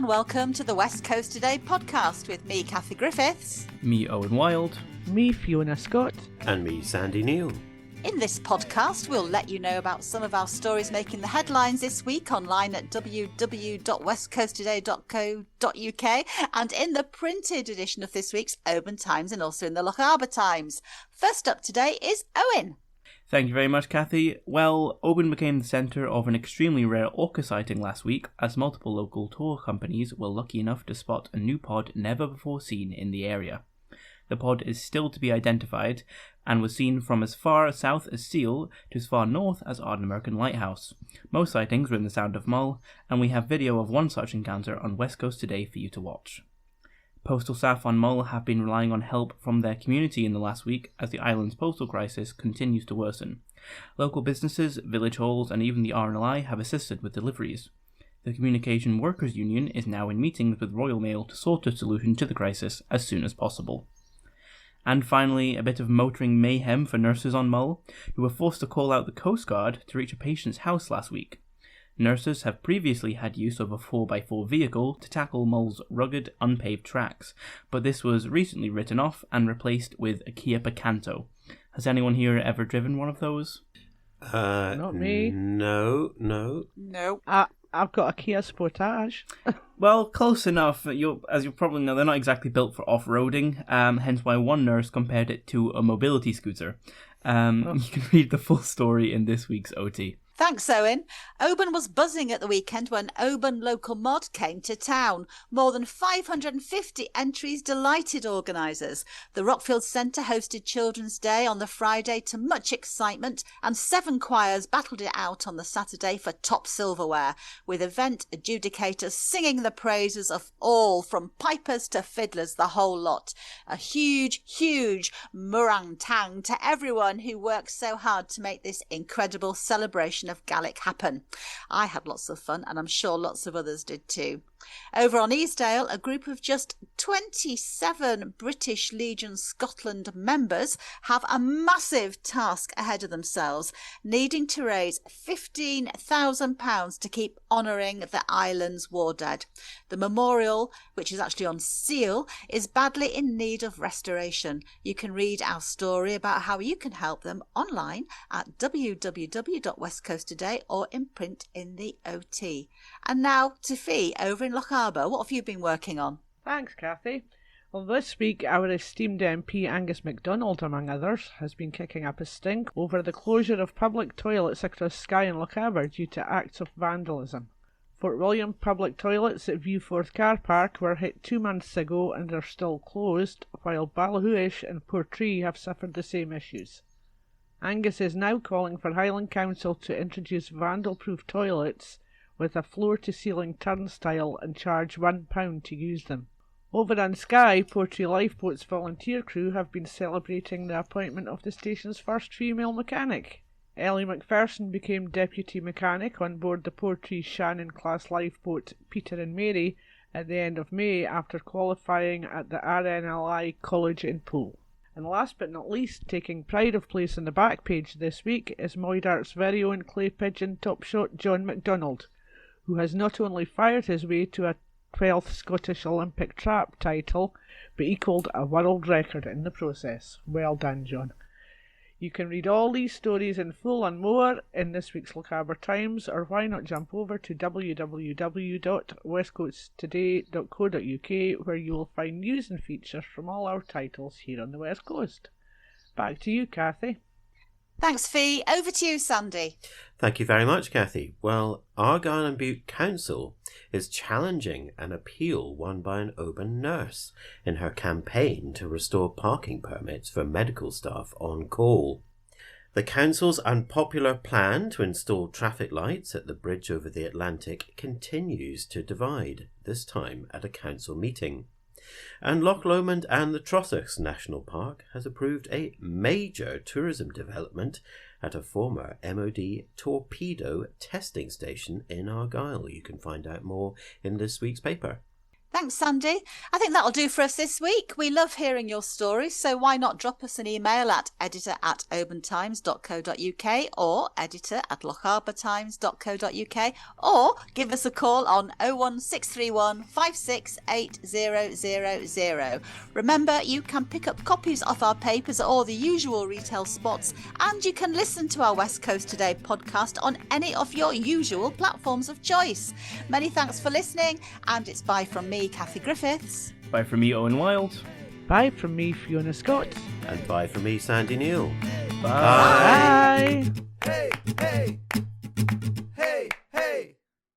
and welcome to the West Coast Today podcast with me, Kathy Griffiths. Me, Owen Wild. Me, Fiona Scott. And me, Sandy Neal. In this podcast, we'll let you know about some of our stories making the headlines this week online at www.westcoasttoday.co.uk and in the printed edition of this week's Oban Times and also in the Lochaber Times. First up today is Owen. Thank you very much, Kathy. Well, Oban became the centre of an extremely rare orca sighting last week, as multiple local tour companies were lucky enough to spot a new pod never before seen in the area. The pod is still to be identified, and was seen from as far south as Seal to as far north as Ardnamurchan Lighthouse. Most sightings were in the Sound of Mull, and we have video of one such encounter on West Coast Today for you to watch. Postal staff on Mull have been relying on help from their community in the last week as the island's postal crisis continues to worsen. Local businesses, village halls and even the RNLI have assisted with deliveries. The Communication Workers Union is now in meetings with Royal Mail to sort a solution to the crisis as soon as possible. And finally, a bit of motoring mayhem for nurses on Mull, who were forced to call out the Coast Guard to reach a patient's house last week. Nurses have previously had use of a 4x4 vehicle to tackle Mull's rugged, unpaved tracks, but this was recently written off and replaced with a Kia Picanto. Has anyone here ever driven one of those? Not me. No. I've got a Kia Sportage. Well, close enough. As you probably know, they're not exactly built for off-roading, hence why one nurse compared it to a mobility scooter. You can read the full story in this week's OT. Thanks, Owen. Oban was buzzing at the weekend when Oban Local Mòd came to town. More than 550 entries delighted organisers. The Rockfield Centre hosted Children's Day on the Friday to much excitement, and 7 choirs battled it out on the Saturday for top silverware, with event adjudicators singing the praises of all, from pipers to fiddlers, the whole lot. A huge murang tang to everyone who worked so hard to make this incredible celebration of Gaelic happen. I had lots of fun and I'm sure lots of others did too. Over on Eastdale, a group of just 27 British Legion Scotland members have a massive task ahead of themselves, needing to raise £15,000 to keep honouring the island's war dead. The memorial, which is actually on Seal, is badly in need of restoration. You can read our story about how you can help them online at www.westcoasttoday or in print in the OT. And now to Fee over in Lochaber. What have you been working on? Thanks, Kathy. Well, this week our esteemed MP Angus MacDonald, among others, has been kicking up a stink over the closure of public toilets across Skye and Lochaber due to acts of vandalism. Fort William public toilets at Viewforth Car Park were hit 2 months ago and are still closed, while Ballachuish and Portree have suffered the same issues. Angus is now calling for Highland Council to introduce vandal-proof toilets with a floor-to-ceiling turnstile and charge £1 to use them. Over on Skye, Portree Lifeboat's volunteer crew have been celebrating the appointment of the station's first female mechanic. Ellie McPherson became deputy mechanic on board the Portree Shannon-class lifeboat Peter and Mary at the end of May after qualifying at the RNLI College in Poole. And last but not least, taking pride of place on the back page this week is Moidart's very own clay pigeon top shot John MacDonald, who has not only fired his way to a 12th Scottish Olympic trap title, but equalled a world record in the process. Well done, John. You can read all these stories in full and more in this week's Lochaber Times, or why not jump over to www.westcoasttoday.co.uk, where you will find news and features from all our titles here on the West Coast. Back to you, Kathy. Thanks, Fee. Over to you, Sandy. Thank you very much, Kathy. Well, Argyll and Bute Council is challenging an appeal won by an Oban nurse in her campaign to restore parking permits for medical staff on call. The council's unpopular plan to install traffic lights at the bridge over the Atlantic continues to divide, this time at a council meeting. And Loch Lomond and the Trossachs National Park has approved a major tourism development at a former MOD torpedo testing station in Argyll. You can find out more in this week's paper. Thanks, Sandy. I think that'll do for us this week. We love hearing your stories, so why not drop us an email at editor@obantimes.co.uk or editor@lochabertimes.co.uk, or give us a call on 01631 5680000. Remember, you can pick up copies of our papers at all the usual retail spots, and you can listen to our West Coast Today podcast on any of your usual platforms of choice. Many thanks for listening, and it's bye from me, Kathy Griffiths. Bye from me, Owen Wild. Bye from me, Fiona Scott. And bye from me, Sandy Neal. Bye. Bye. Hey, hey.